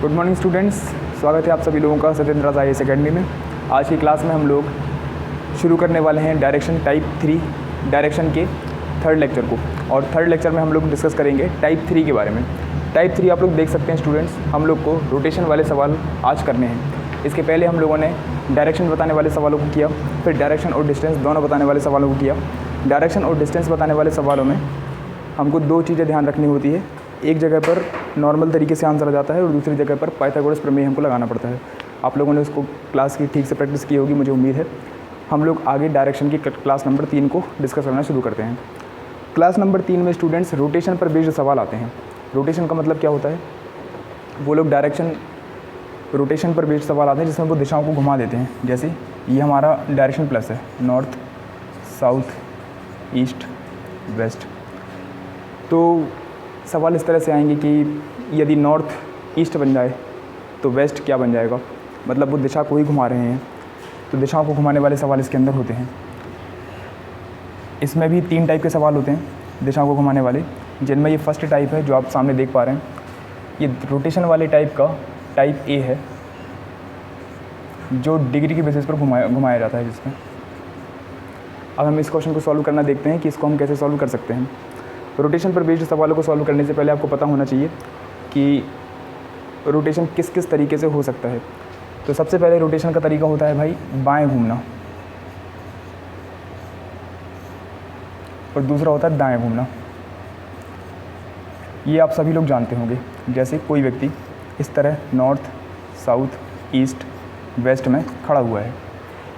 Good morning students, स्वागत है आप सभी लोगों का सत्येंद्र IAS अकेडमी में। आज की क्लास में हम लोग शुरू करने वाले हैं डायरेक्शन टाइप 3 डायरेक्शन के थर्ड लेक्चर को। और थर्ड लेक्चर में हम लोग डिस्कस करेंगे टाइप 3 के बारे में। टाइप 3 आप लोग देख सकते हैं स्टूडेंट्स, हम लोग को रोटेशन वाले सवाल आज करने हैं। इसके पहले हम लोगों ने डायरेक्शन बताने वाले सवालों को किया, फिर डायरेक्शन और डिस्टेंस दोनों बताने वाले सवालों को किया। डायरेक्शन और डिस्टेंस बताने वाले सवालों में हमको दो चीज़ें ध्यान रखनी होती है। एक जगह पर नॉर्मल तरीके से आंसर आ जाता है और दूसरी जगह पर पाइथागोरस प्रमेय हमको लगाना पड़ता है। आप लोगों ने उसको क्लास की ठीक से प्रैक्टिस की होगी, मुझे उम्मीद है। हम लोग आगे डायरेक्शन की क्लास नंबर 3 को डिस्कस करना शुरू करते हैं। क्लास नंबर 3 में स्टूडेंट्स रोटेशन पर बेस्ड सवाल आते हैं। रोटेशन का मतलब क्या होता है? वो लोग रोटेशन पर बेस्ड सवाल आते हैं जिसमें वो दिशाओं को घुमा देते हैं। जैसे ये हमारा डायरेक्शन प्लस है, नॉर्थ, साउथ, ईस्ट, वेस्ट। तो सवाल इस तरह से आएंगे कि यदि नॉर्थ ईस्ट बन जाए तो वेस्ट क्या बन जाएगा, मतलब वो दिशा को ही घुमा रहे हैं। तो दिशाओं को घुमाने वाले सवाल इसके अंदर होते हैं। इसमें भी 3 टाइप के सवाल होते हैं दिशाओं को घुमाने वाले, जिनमें ये फर्स्ट टाइप है जो आप सामने देख पा रहे हैं। ये रोटेशन वाले टाइप का टाइप ए है, जो डिग्री की बेसिस पर घुमाया जाता है जिसमें। अब हम इस क्वेश्चन को सॉल्व करना देखते हैं कि इसको हम कैसे सॉल्व कर सकते हैं। रोटेशन पर बेस्ड सवालों को सॉल्व करने से पहले आपको पता होना चाहिए कि रोटेशन किस किस तरीके से हो सकता है। तो सबसे पहले रोटेशन का तरीका होता है भाई बाएं घूमना, और दूसरा होता है दाएं घूमना। ये आप सभी लोग जानते होंगे। जैसे कोई व्यक्ति इस तरह नॉर्थ, साउथ, ईस्ट, वेस्ट में खड़ा हुआ है।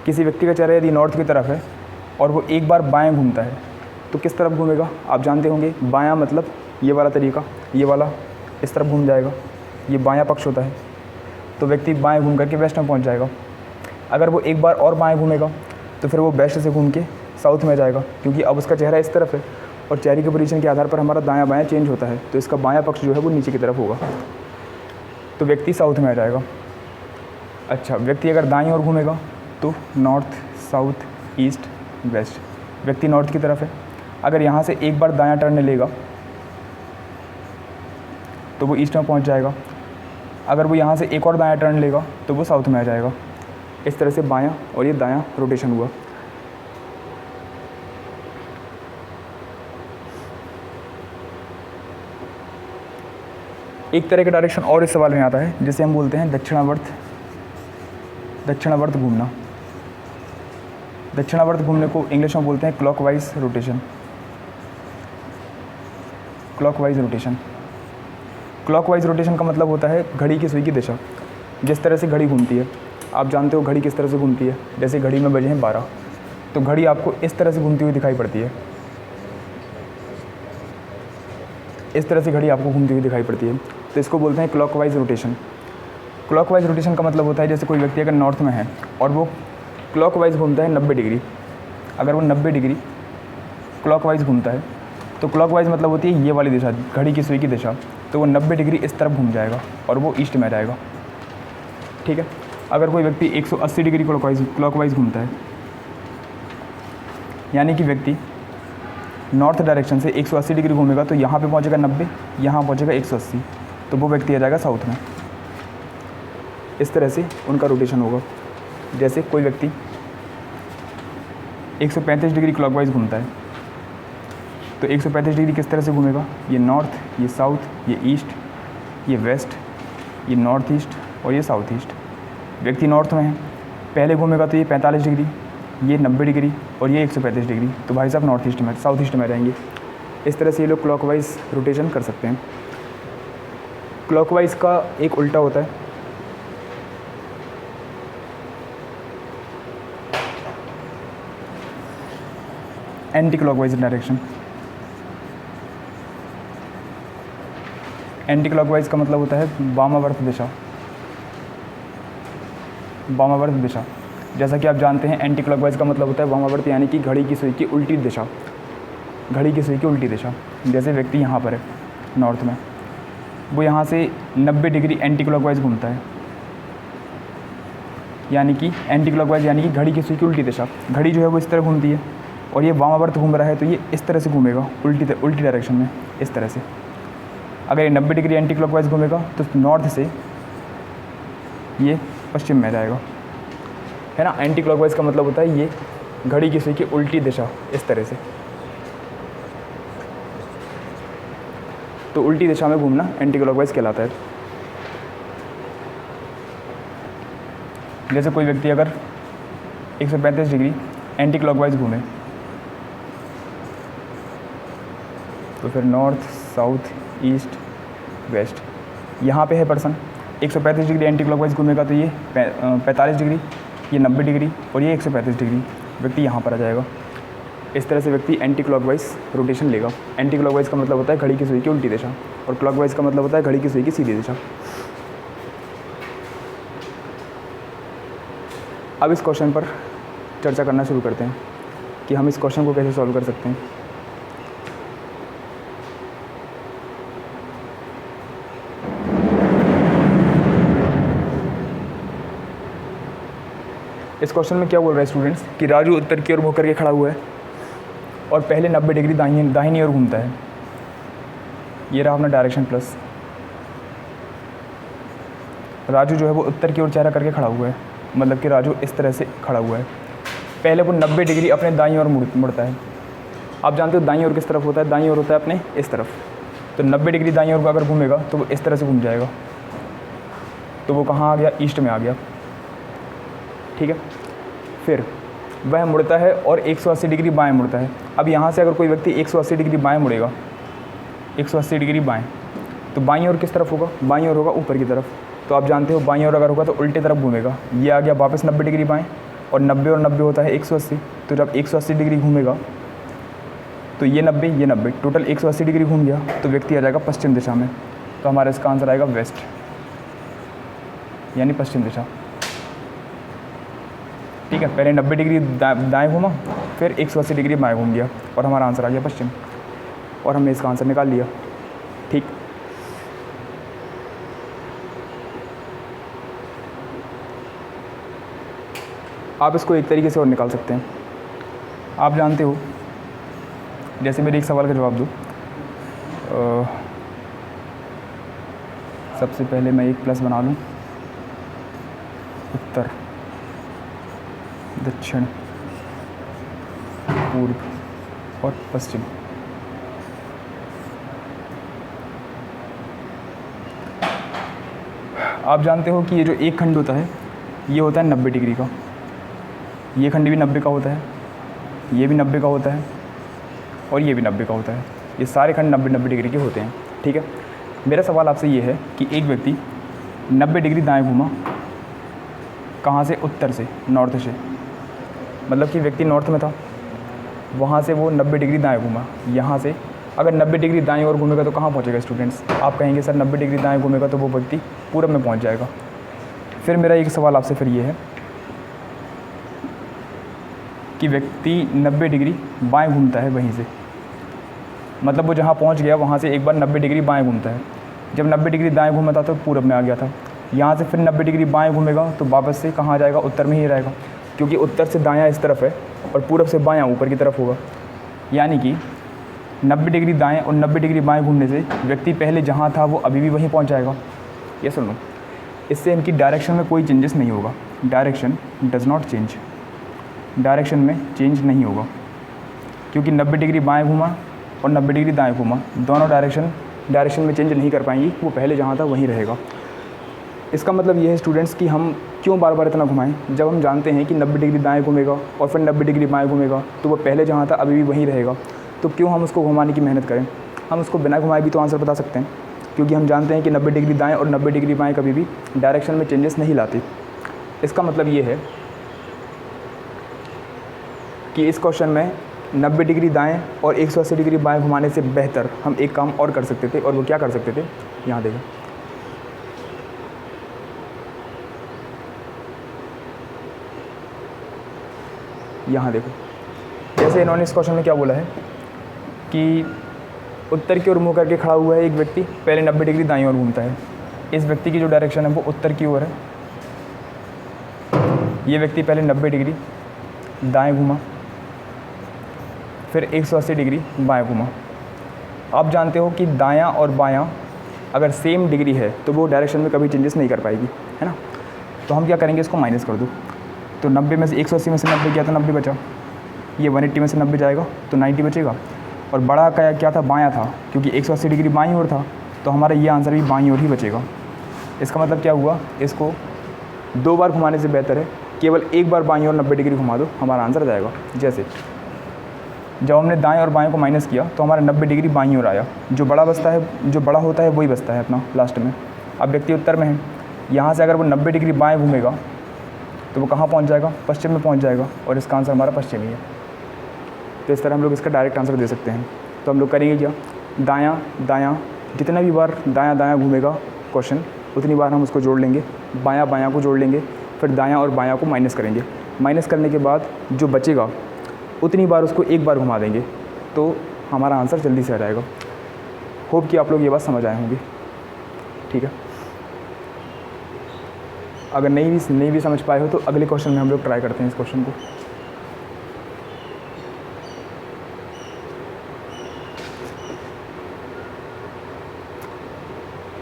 किसी व्यक्ति का चेहरा यदि नॉर्थ की तरफ है और वो एक बार बाएं घूमता है तो किस तरफ घूमेगा आप जानते होंगे। बायां मतलब ये वाला तरीका, ये वाला इस तरफ घूम जाएगा, ये बायां पक्ष होता है। तो व्यक्ति बाएं घूम करके वेस्ट में पहुंच जाएगा। अगर वो एक बार और बाएं घूमेगा तो फिर वो वेस्ट से घूम के साउथ में जाएगा, क्योंकि अब उसका चेहरा इस तरफ है और चेहरे के पोजीशन के आधार पर हमारा दायां बायां चेंज होता है। तो इसका बायां पक्ष जो है वो नीचे की तरफ होगा, तो व्यक्ति साउथ में आ जाएगा। अच्छा, व्यक्ति अगर दाईं ओर घूमेगा तो नॉर्थ, साउथ, ईस्ट, वेस्ट। व्यक्ति नॉर्थ की तरफ है, अगर यहाँ से एक बार दायां टर्न लेगा तो वो ईस्ट में पहुँच जाएगा। अगर वो यहाँ से एक और दायां टर्न लेगा तो वो साउथ में आ जाएगा। इस तरह से बायां और ये दायां रोटेशन हुआ। एक तरह का डायरेक्शन और इस सवाल में आता है जिसे हम बोलते हैं दक्षिणावर्त घूमना। दक्षिणावर्त घूमने को इंग्लिश में बोलते हैं क्लॉकवाइज रोटेशन। क्लॉकवाइज रोटेशन का मतलब होता है घड़ी की सुई की दिशा। जिस तरह से घड़ी घूमती है, आप जानते हो घड़ी किस तरह से घूमती है। जैसे घड़ी में बजे हैं 12, तो घड़ी आपको इस तरह से घूमती हुई दिखाई पड़ती है। इस तरह से घड़ी आपको घूमती हुई दिखाई पड़ती है, तो इसको बोलते हैं क्लॉकवाइज रोटेशन। क्लॉकवाइज रोटेशन का मतलब होता है जैसे कोई व्यक्ति अगर नॉर्थ में है और वो क्लॉकवाइज घूमता है 90 डिग्री। अगर वो 90 डिग्री क्लॉकवाइज घूमता है तो क्लॉकवाइज मतलब होती है ये वाली दिशा, घड़ी की सुई की दिशा। तो वो 90 डिग्री इस तरफ घूम जाएगा और वो ईस्ट में जाएगा। ठीक है। अगर कोई व्यक्ति 180 डिग्री क्लॉकवाइज घूमता है, यानी कि व्यक्ति नॉर्थ डायरेक्शन से 180 डिग्री घूमेगा तो यहाँ पे पहुँचेगा 90, यहाँ पहुँचेगा 180, तो वो व्यक्ति आ जाएगा साउथ में। इस तरह से उनका रोटेशन होगा। जैसे कोई व्यक्ति 135 डिग्री क्लॉकवाइज घूमता है, तो 135 डिग्री किस तरह से घूमेगा? ये नॉर्थ, ये साउथ, ये ईस्ट, ये वेस्ट, ये नॉर्थ ईस्ट और ये साउथ ईस्ट। व्यक्ति नॉर्थ में है, पहले घूमेगा तो ये 45 डिग्री, ये 90 डिग्री और ये 135 डिग्री। तो भाई साहब नॉर्थ ईस्ट में, साउथ ईस्ट में रहेंगे। इस तरह से ये लोग क्लॉकवाइज रोटेशन कर सकते हैं। क्लॉकवाइज का एक उल्टा होता है, anti clockwise direction. Anti clockwise का मतलब होता है वामावर्त दिशा। वामावर्त दिशा, जैसा कि आप जानते हैं एंटी क्लॉकवाइज का मतलब होता है वामावर्त, यानी कि घड़ी की सुई की उल्टी दिशा। घड़ी की सुई की उल्टी दिशा। जैसे व्यक्ति यहाँ पर है नॉर्थ में, वो यहाँ से 90 डिग्री एंटी क्लॉकवाइज घूमता है, यानी कि एंटी क्लॉकवाइज यानी कि घड़ी की सुई की उल्टी दिशा। घड़ी जो है वो इस तरह घूमती है और ये वामावर्त घूम रहा है, तो ये इस तरह से घूमेगा उल्टी डायरेक्शन में, इस तरह से। अगर ये 90 डिग्री एंटी क्लॉकवाइज घूमेगा तो नॉर्थ से ये पश्चिम में जाएगा, है ना। एंटी क्लॉकवाइज का मतलब होता है ये घड़ी की सुई की उल्टी दिशा, इस तरह से। तो उल्टी दिशा में घूमना एंटी क्लॉकवाइज कहलाता है। जैसे कोई व्यक्ति अगर 135 डिग्री एंटी क्लॉकवाइज घूमे तो फिर नॉर्थ, साउथ, ईस्ट, वेस्ट, यहाँ पे है पर्सन 135 डिग्री एंटी क्लॉकवाइज घूमेगा तो ये 45 डिग्री, ये 90 डिग्री और ये 135 डिग्री, व्यक्ति यहाँ पर आ जाएगा। इस तरह से व्यक्ति एंटी क्लॉकवाइज रोटेशन लेगा। एंटी क्लॉकवाइज का मतलब होता है घड़ी की सुई की उल्टी दिशा, और क्लॉकवाइज का मतलब होता है घड़ी की सुई की सीधी दिशा। अब इस क्वेश्चन पर चर्चा करना शुरू करते हैं कि हम इस क्वेश्चन को कैसे सॉल्व कर सकते हैं। इस क्वेश्चन में क्या बोल रहा है स्टूडेंट्स कि राजू उत्तर की ओर मुँह करके खड़ा हुआ है और पहले 90 डिग्री दाहिनी ओर घूमता है। ये रहा अपना डायरेक्शन प्लस। राजू जो है वो उत्तर की ओर चेहरा करके खड़ा हुआ है, मतलब कि राजू इस तरह से खड़ा हुआ है। पहले वो 90 डिग्री अपने दाईं ओर मुड़ता है। आप जानते हो दाईं ओर किस तरफ होता है? दाईं ओर होता है अपने इस तरफ। तो 90 डिग्री दाईं ओर अगर घूमेगा तो वो इस तरह से घूम जाएगा, तो वो कहाँ आ गया? ईस्ट में आ गया, ठीक है। फिर वह मुड़ता है और 180 डिग्री बाएँ मुड़ता है। अब यहाँ से अगर कोई व्यक्ति 180 डिग्री बाएँ मुड़ेगा, 180 डिग्री बाएँ, तो बाईं ओर किस तरफ होगा? बाईं ओर होगा ऊपर की तरफ। तो आप जानते हो बाईं ओर अगर होगा तो उल्टे तरफ घूमेगा। ये आ गया वापस 90 डिग्री बाएँ, और 90 और 90 होता है 180। तो जब 180 डिग्री घूमेगा तो ये 90 टोटल 180 डिग्री घूम गया, तो व्यक्ति आ जाएगा पश्चिम दिशा में। तो हमारा इसका आंसर आएगा वेस्ट, यानी पश्चिम दिशा, ठीक है। पहले 90 डिग्री दाएँ घूमा, फिर 180 डिग्री बाएँ घूम गया, और हमारा आंसर आ गया पश्चिम, और हमने इसका आंसर निकाल लिया, ठीक। आप इसको एक तरीके से और निकाल सकते हैं। आप जानते हो, जैसे मेरे एक सवाल का जवाब दूँ, सबसे पहले मैं एक प्लस बना लूँ, उत्तर, दक्षिण, पूर्व और पश्चिम। आप जानते हो कि ये जो एक खंड होता है ये होता है 90 डिग्री का, ये खंड भी 90 का होता है, ये भी 90 का होता है, और ये भी 90 का होता है। ये सारे खंड 90 डिग्री के होते हैं, ठीक है। मेरा सवाल आपसे ये है कि एक व्यक्ति 90 डिग्री दाएँ घूमा, कहाँ से? उत्तर से, नॉर्थ से, मतलब कि व्यक्ति नॉर्थ में था, वहाँ से वो 90 डिग्री दाएँ घूमा। यहाँ से अगर 90 डिग्री दाएँ ओर घूमेगा तो कहाँ पहुँचेगा स्टूडेंट्स? आप कहेंगे सर 90 डिग्री दाएँ घूमेगा तो वो व्यक्ति पूरब में पहुँच जाएगा। फिर मेरा एक सवाल आपसे फिर ये है कि व्यक्ति 90 डिग्री बाएँ घूमता है वहीं से, मतलब वो जहाँ पहुँच गया वहाँ से एक बार 90 डिग्री बाएँ घूमता है। जब 90 डिग्री दाएँ घूमा था तो पूरब में आ गया था। यहाँ से फिर 90 डिग्री बाएँ घूमेगा तो वापस से कहाँ जाएगा? उत्तर में ही रहेगा, क्योंकि उत्तर से दायां इस तरफ है और पूरब से बायां ऊपर की तरफ होगा। यानी कि 90 डिग्री दाएं और 90 डिग्री बाएं घूमने से व्यक्ति पहले जहां था वो अभी भी वहीं पहुंच जाएगा। ये सुनो, इससे इनकी डायरेक्शन में कोई चेंजेस नहीं होगा। Direction does not change, direction में चेंज नहीं होगा, क्योंकि 90 डिग्री बाएँ घूमा और 90 डिग्री दाएँ घूमा, दोनों डायरेक्शन में चेंज नहीं कर पाएंगी, वो पहले जहाँ था वहीं रहेगा। इसका मतलब ये है स्टूडेंट्स कि हम क्यों बार बार इतना घुमाएं, जब हम जानते हैं कि 90 डिग्री दाएँ घूमेगा और फिर 90 डिग्री बाएँ घूमेगा तो वो पहले जहाँ था अभी भी वहीं रहेगा। तो क्यों हम उसको घुमाने की मेहनत करें? हम उसको बिना घुमाए भी तो आंसर बता सकते हैं, क्योंकि हम जानते हैं कि 90 डिग्री दाएँ और 90 डिग्री बाएँ कभी भी डायरेक्शन में चेंजेस नहीं लाती। इसका मतलब ये है कि इस क्वेश्चन में 90 डिग्री दाएँ और 180 डिग्री बाएँ घुमाने से बेहतर हम एक काम और कर सकते थे, और वो क्या कर सकते थे? यहाँ देखो, यहाँ देखो, जैसे इन्होंने इस क्वेश्चन में क्या बोला है कि उत्तर की ओर मुँह करके खड़ा हुआ है एक व्यक्ति, पहले 90 डिग्री दाईं ओर घूमता है। इस व्यक्ति की जो डायरेक्शन है वो उत्तर की ओर है। ये व्यक्ति पहले 90 डिग्री दाएं घूमा, फिर 180 डिग्री बाएं घूमा। आप जानते हो कि दायां और बायां अगर सेम डिग्री है तो वो डायरेक्शन में कभी चेंजेस नहीं कर पाएगी, है ना। तो हम क्या करेंगे, इसको माइनस कर दो। तो 90 में से 180 में से 90 गया तो 90 बचा, ये 180 में से 90 जाएगा तो 90 बचेगा। और बड़ा क्या था, बायां था, क्योंकि 180 डिग्री बाईं ओर था, तो हमारा ये आंसर भी बाईं ओर ही बचेगा। इसका मतलब क्या हुआ, इसको 2 बार घुमाने से बेहतर है केवल एक बार बाईं ओर 90 डिग्री घुमा दो, हमारा आंसर आ जाएगा। जैसे जब हमने दाएं और बाएं को माइनस किया तो हमारा 90 डिग्री बाईं ओर आया, जो बड़ा बड़ा होता है वही बचता है अपना लास्ट में। अब व्यक्ति उत्तर में है, यहाँ से अगर वो 90 डिग्री बाएं घूमेगा तो वो कहाँ पहुँच जाएगा, पश्चिम में पहुँच जाएगा, और इसका आंसर हमारा पश्चिम ही है। तो इस तरह हम लोग इसका डायरेक्ट आंसर दे सकते हैं। तो हम लोग करेंगे क्या, दायां दायां, जितना भी बार दायां दायां घूमेगा क्वेश्चन उतनी बार हम उसको जोड़ लेंगे, बायां बायां को जोड़ लेंगे, फिर दायां और बायां को माइनस करेंगे। माइनस करने के बाद जो बचेगा उतनी बार उसको एक बार घुमा देंगे, तो हमारा आंसर जल्दी से आ जाएगा। होप कि आप लोग ये बात समझ आए होंगे। ठीक है, अगर नहीं भी समझ पाए हो तो अगले क्वेश्चन में हम लोग ट्राई करते हैं इस क्वेश्चन को।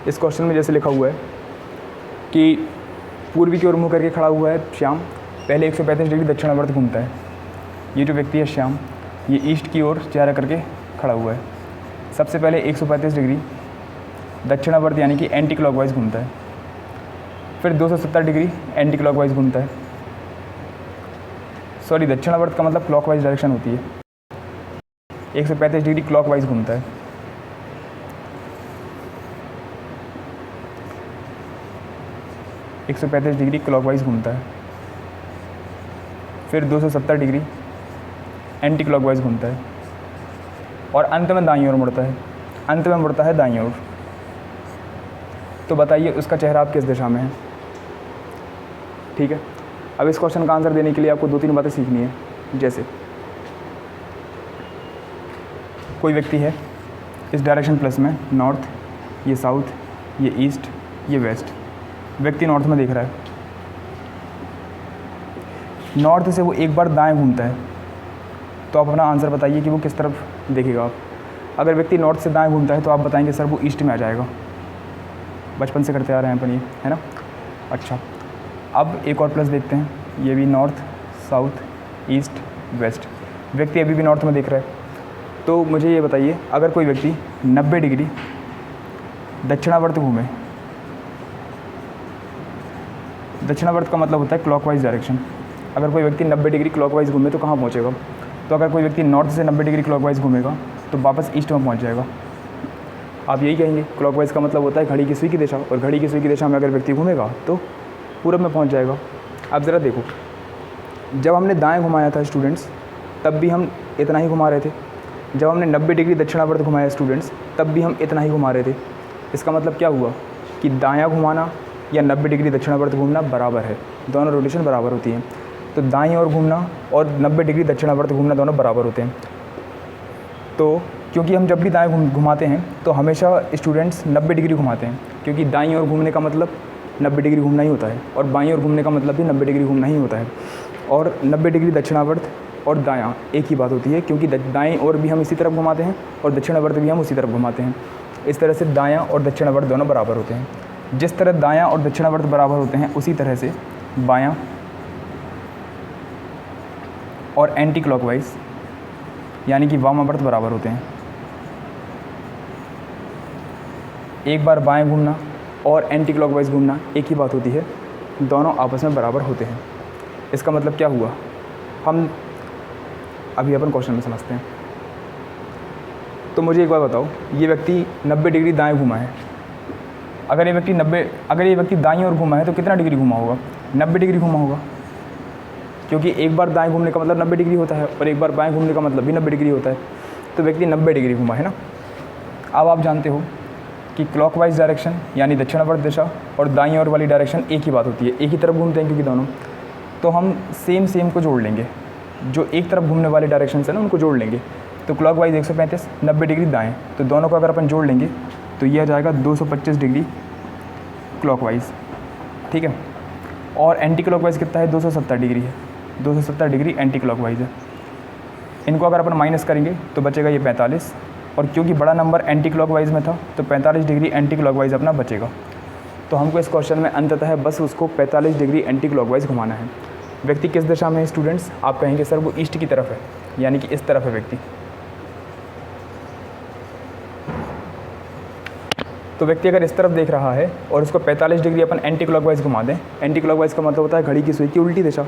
इस क्वेश्चन में जैसे लिखा हुआ है कि पूर्वी की ओर मुँह करके खड़ा हुआ है श्याम, पहले 135 डिग्री दक्षिणावर्त घूमता है। ये जो व्यक्ति है श्याम, ये ईस्ट की ओर चेहरा करके खड़ा हुआ है। सबसे पहले 135 डिग्री दक्षिणावर्त यानी कि एंटी क्लॉकवाइज घूमता है, फिर 270 डिग्री एंटी क्लॉकवाइज घूमता है। सॉरी, दक्षिणावर्त का मतलब क्लॉकवाइज डायरेक्शन होती है। 135 डिग्री क्लॉकवाइज घूमता है, डिग्री क्लॉकवाइज घूमता है, फिर 270 डिग्री एंटी क्लॉकवाइज घूमता है, और अंत में दाईं ओर मुड़ता है। अंत में मुड़ता है दाईं ओर। तो बताइए उसका चेहरा आप किस दिशा में है। ठीक है, अब इस क्वेश्चन का आंसर देने के लिए आपको 2-3 बातें सीखनी है। जैसे कोई व्यक्ति है इस डायरेक्शन प्लस में, नॉर्थ, ये साउथ, ये ईस्ट, ये वेस्ट। व्यक्ति नॉर्थ में देख रहा है, नॉर्थ से वो एक बार दाएं घूमता है, तो आप अपना आंसर बताइए कि वो किस तरफ देखेगा आप। अगर व्यक्ति नॉर्थ से दाएं घूमता है तो आप बताएंगे सर वो ईस्ट में आ जाएगा। बचपन से करते आ रहे हैं अपन ये, है ना। अच्छा, अब एक और प्लस देखते हैं, ये भी नॉर्थ, साउथ, ईस्ट, वेस्ट। व्यक्ति अभी भी नॉर्थ में देख रहा है, तो मुझे ये बताइए अगर कोई व्यक्ति 90 डिग्री दक्षिणावर्त घूमे, दक्षिणावर्त का मतलब होता है क्लॉकवाइज डायरेक्शन। अगर कोई व्यक्ति 90 डिग्री क्लॉकवाइज घूमे तो कहाँ पहुँचेगा, तो अगर कोई व्यक्ति नॉर्थ से 90 डिग्री क्लॉकवाइज घूमेगा तो वापस ईस्ट में पहुँच जाएगा। आप यही कहेंगे, क्लॉकवाइज का मतलब होता है घड़ी की सुई की दिशा, और घड़ी की सुई की दिशा में अगर व्यक्ति घूमेगा तो पूरब में पहुँच जाएगा। अब ज़रा देखो, जब हमने दाएँ घुमाया था स्टूडेंट्स तब भी हम इतना ही घुमा रहे थे, जब हमने 90 डिग्री दक्षिणावर्त घुमाया स्टूडेंट्स तब भी हम इतना ही घुमा रहे थे। इसका मतलब क्या हुआ कि दायाँ घुमाना या 90 डिग्री दक्षिणावर्त घूमना बराबर है, दोनों रोटेशन बराबर होती हैं। तो दाईं ओर घूमना और 90 डिग्री दक्षिणावर्त घूमना दोनों बराबर होते हैं। तो क्योंकि हम जब भी दाएं घुमाते हैं तो हमेशा स्टूडेंट्स 90 डिग्री घुमाते हैं, क्योंकि दाईं ओर घूमने का मतलब 90 डिग्री घूमना ही होता है, और बाईं ओर घूमने का मतलब भी 90 डिग्री घूमना ही होता है। और 90 डिग्री दक्षिणावर्त और दायां एक ही बात होती है, क्योंकि दाईं ओर भी हम इसी तरफ घुमाते हैं और दक्षिणावर्त भी हम उसी तरफ घुमाते हैं। इस तरह से दायां और दक्षिणावर्त दोनों बराबर होते हैं। जिस तरह दायां और दक्षिणावर्त बराबर होते हैं उसी तरह से बायां और एंटी क्लॉकवाइज यानी कि वामावर्त बराबर होते हैं। एक बार बाएं घूमना और एंटी क्लॉकवाइज घूमना एक ही बात होती है, दोनों आपस में बराबर होते हैं। इसका मतलब क्या हुआ, हम अभी अपन क्वेश्चन में समझते हैं। तो मुझे एक बात बताओ, ये व्यक्ति 90 डिग्री दाएं घुमा है। अगर ये व्यक्ति दाईं ओर घुमा है तो कितना डिग्री घुमा होगा, 90 डिग्री घुमा होगा, क्योंकि एक बार दाएं घूमने का मतलब 90 डिग्री होता है और एक बार बाएं घूमने का मतलब भी 90 डिग्री होता है। तो व्यक्ति 90 डिग्री घुमा है ना। अब आप जानते हो कि क्लॉकवाइज डायरेक्शन यानी दक्षिणावर्त दिशा और दाईं ओर वाली डायरेक्शन एक ही बात होती है, एक ही तरफ घूमते हैं क्योंकि दोनों। तो हम सेम को जोड़ लेंगे, जो एक तरफ घूमने वाले डायरेक्शन है ना उनको जोड़ लेंगे। तो क्लॉकवाइज 135, 90 डिग्री दाएँ, तो दोनों को अगर अपन जोड़ लेंगे तो ये आ जाएगा 225 डिग्री क्लॉकवाइज। ठीक है, और एंटी क्लॉकवाइज कितना है, 270 डिग्री है। 270 डिग्री एंटी क्लॉकवाइज है। इनको अगर अपन माइनस करेंगे तो बचेगा ये 45, और क्योंकि बड़ा नंबर एंटी क्लॉकवाइज में था तो 45 डिग्री एंटी क्लॉकवाइज अपना बचेगा। तो हमको इस क्वेश्चन में अंततः बस उसको 45 डिग्री एंटी क्लॉकवाइज घुमाना है। व्यक्ति किस दिशा में है स्टूडेंट्स? आप कहेंगे सर वो ईस्ट की तरफ है, यानी कि इस तरफ है व्यक्ति। तो व्यक्ति अगर इस तरफ देख रहा है और उसको 45 डिग्री अपन एंटी क्लॉकवाइज घुमा दें, एंटी क्लॉकवाइज का मतलब होता है घड़ी की सुई की उल्टी दिशा,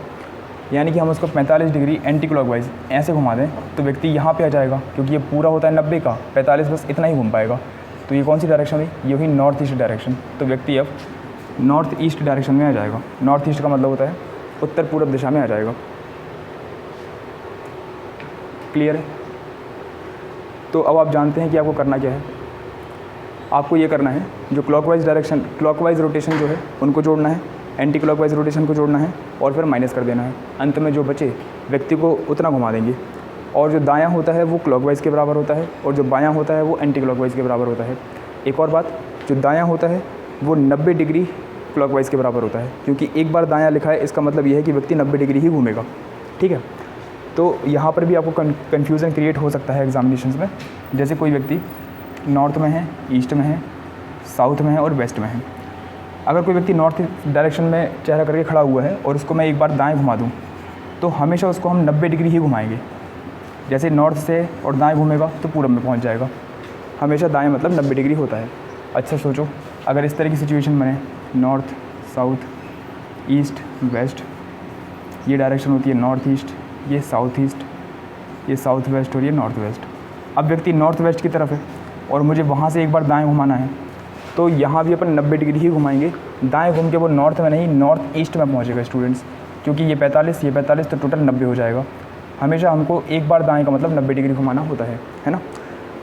यानी कि हम उसको 45 डिग्री एंटी क्लॉकवाइज ऐसे घुमा दें तो व्यक्ति यहाँ पे आ जाएगा, क्योंकि ये पूरा होता है 90 का, 45 बस इतना ही घूम पाएगा। तो ये कौन सी डायरेक्शन हुई? ये हुई नॉर्थ ईस्ट डायरेक्शन। तो व्यक्ति अब नॉर्थ ईस्ट डायरेक्शन में आ जाएगा। नॉर्थ ईस्ट का मतलब होता है उत्तर पूर्व दिशा में आ जाएगा। क्लियर है? तो अब आप जानते हैं कि आपको करना क्या है। आपको ये करना है, जो क्लॉकवाइज डायरेक्शन, क्लॉकवाइज रोटेशन जो है उनको जोड़ना है, एंटी क्लॉकवाइज रोटेशन को जोड़ना है और फिर माइनस कर देना है। अंत में जो बचे व्यक्ति को उतना घुमा देंगे। और जो दायां होता है वो क्लॉकवाइज के बराबर होता है और जो बायां होता है वो एंटी क्लॉकवाइज के बराबर होता है। एक और बात, जो दायां होता है वो 90 डिग्री क्लॉकवाइज के बराबर होता है, क्योंकि एक बार दायां लिखा है इसका मतलब ये है कि व्यक्ति 90 डिग्री ही घूमेगा। ठीक है? तो यहाँ पर भी आपको कन्फ्यूज़न क्रिएट हो सकता है एग्जामिनेशन में। जैसे कोई व्यक्ति नॉर्थ में है, ईस्ट में है, साउथ में है और वेस्ट में है। अगर कोई व्यक्ति नॉर्थ डायरेक्शन में चेहरा करके खड़ा हुआ है और उसको मैं एक बार दाएं घुमा दूं, तो हमेशा उसको हम 90 डिग्री ही घुमाएंगे। जैसे नॉर्थ से और दाएं घूमेगा तो पूरब में पहुंच जाएगा। हमेशा दाएं मतलब 90 डिग्री होता है। अच्छा सोचो, अगर इस तरह की सिचुएशन बने, नॉर्थ, साउथ, ईस्ट, वेस्ट, ये डायरेक्शन होती है नॉर्थ ईस्ट, ये साउथ ईस्ट, ये साउथ वेस्ट और ये नॉर्थ वेस्ट। अब व्यक्ति नॉर्थ वेस्ट की तरफ है और मुझे वहाँ से एक बार दाएँ घुमाना है, तो यहाँ भी अपन 90 डिग्री ही घुमाएंगे। दाएं घूम के वो नॉर्थ में नहीं, नॉर्थ ईस्ट में पहुँचेगा स्टूडेंट्स, क्योंकि ये 45 तो टोटल 90 हो जाएगा। हमेशा हमको एक बार दाएं का मतलब 90 डिग्री घुमाना होता है ना।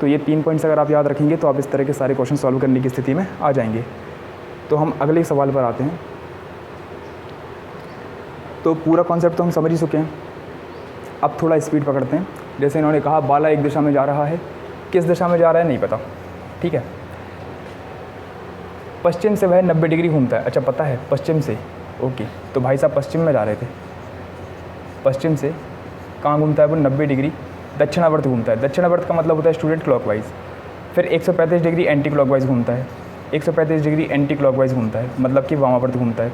तो ये 3 पॉइंट्स अगर आप याद रखेंगे तो आप इस तरह के सारे क्वेश्चन सॉल्व करने की स्थिति में आ जाएंगे। तो हम अगले सवाल पर आते हैं। तो पूरा कॉन्सेप्ट तो हम समझ ही चुके हैं, अब थोड़ा स्पीड पकड़ते हैं। जैसे इन्होंने कहा बाला एक दिशा में जा रहा है, किस दिशा में जा रहा है नहीं पता। ठीक है, पश्चिम से वह 90 डिग्री घूमता है। अच्छा पता है पश्चिम से, ओके। तो भाई साहब पश्चिम में जा रहे थे, पश्चिम से कहाँ घूमता है वो? 90 डिग्री दक्षिणावर्त घूमता है। दक्षिणावर्त का मतलब होता है स्टूडेंट क्लॉकवाइज। फिर 135 डिग्री एंटी क्लॉकवाइज घूमता है, 135 डिग्री एंटी क्लॉकवाइज घूमता है, मतलब कि वामावर्त घूमता है।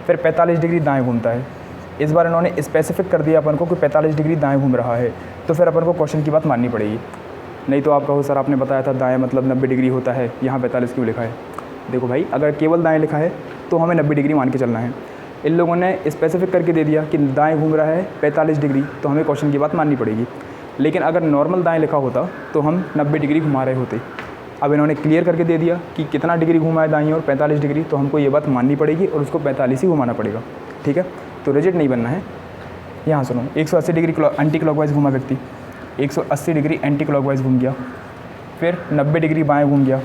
फिर 45 डिग्री दाएँ घूमता है। इस बार इन्होंने स्पेसिफिक कर दिया अपन को कि 45 डिग्री दाएँ घूम रहा है, तो फिर अपन को क्वेश्चन की बात माननी पड़ेगी। नहीं तो आप कहो सर आपने बताया था दाएँ मतलब 90 डिग्री होता है, यहाँ 45 क्यों लिखा है? देखो भाई, अगर केवल दाएं लिखा है तो हमें 90 डिग्री मान के चलना है। इन लोगों ने स्पेसिफिक करके दे दिया कि दाएं घूम रहा है 45 डिग्री, तो हमें क्वेश्चन की बात माननी पड़ेगी। लेकिन अगर नॉर्मल दाएं लिखा होता तो हम 90 डिग्री घुमा रहे होते। अब इन्होंने क्लियर करके दे दिया कि कितना डिग्री घुमा है दाएं और 45 डिग्री, तो हमको ये बात माननी पड़ेगी और उसको 45 ही घुमाना पड़ेगा। ठीक है, तो रिजिड नहीं बनना है। यहाँ सुनो, 180 डिग्री एंटी क्लॉकवाइज घूमा व्यक्ति, 180 डिग्री एंटी क्लॉकवाइज घूम गया, फिर 90 डिग्री बाएँ घूम गया।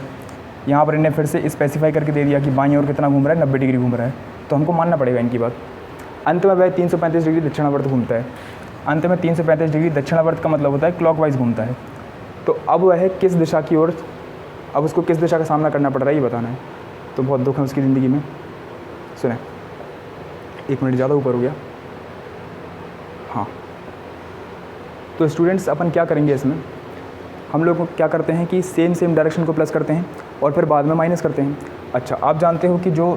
यहाँ पर इन्हें फिर से स्पेसिफाई करके दे दिया कि बाईं ओर कितना घूम रहा है, 90 डिग्री घूम रहा है, तो हमको मानना पड़ेगा इनकी बात। अंत में वह 335 डिग्री दक्षिणावर्त घूमता है। अंत में 335 डिग्री दक्षिणावर्त का मतलब होता है क्लॉकवाइज घूमता है। तो अब वह किस दिशा की ओर, अब उसको किस दिशा का सामना करना पड़ रहा है ये बताना है। तो बहुत दुख है उसकी ज़िंदगी में। सुने, 1 मिनट ज़्यादा ऊपर हो गया। हाँ, तो स्टूडेंट्स अपन क्या करेंगे इसमें, हम लोग क्या करते हैं कि सेम डायरेक्शन को प्लस करते हैं और फिर बाद में माइनस करते हैं। अच्छा, आप जानते हो कि जो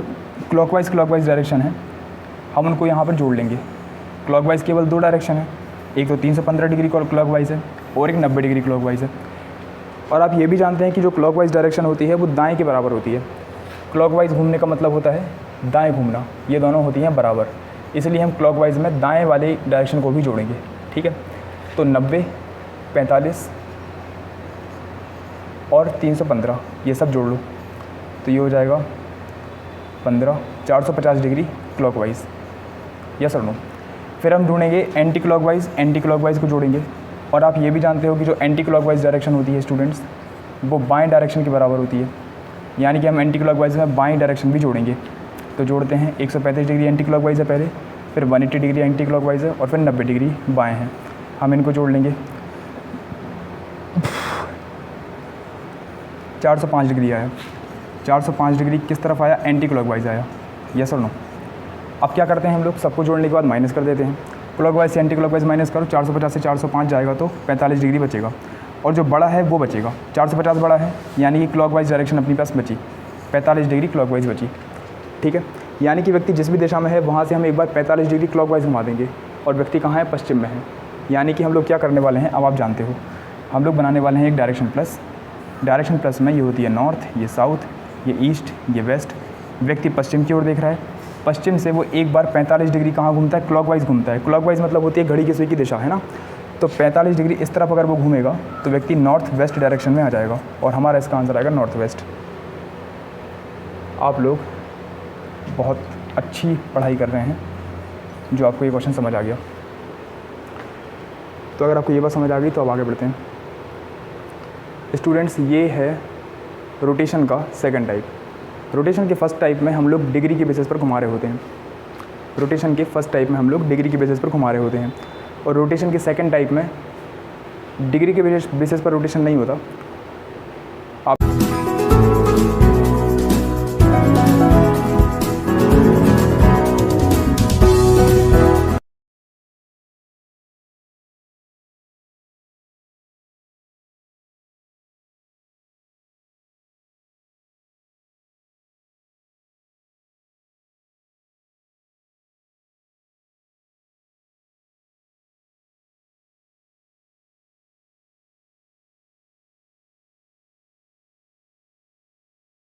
क्लॉकवाइज डायरेक्शन है हम उनको यहाँ पर जोड़ लेंगे। क्लॉकवाइज केवल 2 डायरेक्शन है, एक तो 315 डिग्री क्लॉकवाइज है और एक 90 डिग्री क्लॉकवाइज है। और आप ये भी जानते हैं कि जो क्लॉकवाइज डायरेक्शन होती है वो दाएँ के बराबर होती है। क्लॉकवाइज घूमने का मतलब होता है दाएँ घूमना, ये दोनों होती हैं बराबर, इसलिए हम क्लॉकवाइज में दाएँ वाले डायरेक्शन को भी जोड़ेंगे। ठीक है, तो 90, 45 और 315 ये सब जोड़ लो तो ये हो जाएगा 15, 450 डिग्री क्लॉकवाइज। यस और नो। फिर हम ढूंढेंगे एंटी क्लॉकवाइज को जोड़ेंगे। और आप ये भी जानते हो कि जो एंटी क्लॉकवाइज डायरेक्शन होती है स्टूडेंट्स, वो बाएं डायरेक्शन के बराबर होती है, यानी कि हम एंटी क्लॉकवाइज में बाएं डायरेक्शन भी जोड़ेंगे। तो जोड़ते हैं, 135 डिग्री एंटी क्लॉकवाइज है पहले, फिर 180 डिग्री एंटी क्लॉकवाइज है और फिर 90 डिग्री बाएँ हैं। हम इनको जोड़ लेंगे, 405 डिग्री आया। 405 डिग्री किस तरफ आया? एंटी क्लॉकवाइज आया। यस और नो। अब क्या करते हैं हम लोग, सबको जोड़ने के बाद माइनस कर देते हैं। क्लॉकवाइज से एंटी क्लॉकवाइज माइनस करो, 450 से 405 जाएगा तो 45 डिग्री बचेगा और जो बड़ा है वो बचेगा। 450 बड़ा है, यानी कि क्लॉकवाइज डायरेक्शन अपनी पास बची, 45 डिग्री क्लॉकवाइज बची। ठीक है, यानी कि व्यक्ति जिस भी दिशा में है वहाँ से हम एक बार 45 डिग्री क्लॉकवाइज घुमा देंगे और व्यक्ति कहाँ है, पश्चिम में है। यानी कि हम लोग क्या करने वाले हैं, अब आप जानते हो, हम लोग बनाने वाले हैं एक डायरेक्शन प्लस। डायरेक्शन प्लस में ये होती है नॉर्थ, ये साउथ, ये ईस्ट, ये वेस्ट। व्यक्ति पश्चिम की ओर देख रहा है, पश्चिम से वो एक बार 45 डिग्री कहाँ घूमता है, क्लॉकवाइज घूमता है। क्लॉकवाइज मतलब होती है घड़ी की सुई की दिशा, है ना। तो 45 डिग्री इस तरफ अगर वो घूमेगा तो व्यक्ति नॉर्थ वेस्ट डायरेक्शन में आ जाएगा और हमारा इसका आंसर आएगा नॉर्थ वेस्ट। आप लोग बहुत अच्छी पढ़ाई कर रहे हैं जो आपको ये क्वेश्चन समझ आ गया। तो अगर आपको ये बात समझ आ गई तो अब आगे बढ़ते हैं। स्टूडेंट्स, ये है रोटेशन का सेकंड टाइप। रोटेशन के फर्स्ट टाइप में हम लोग डिग्री के बेसिस पर घुमा रहे होते हैं। रोटेशन के फर्स्ट टाइप में हम लोग डिग्री के बेसिस पर घुमा रहे होते हैं और रोटेशन के सेकंड टाइप में डिग्री के बेसिस पर रोटेशन नहीं होता। आप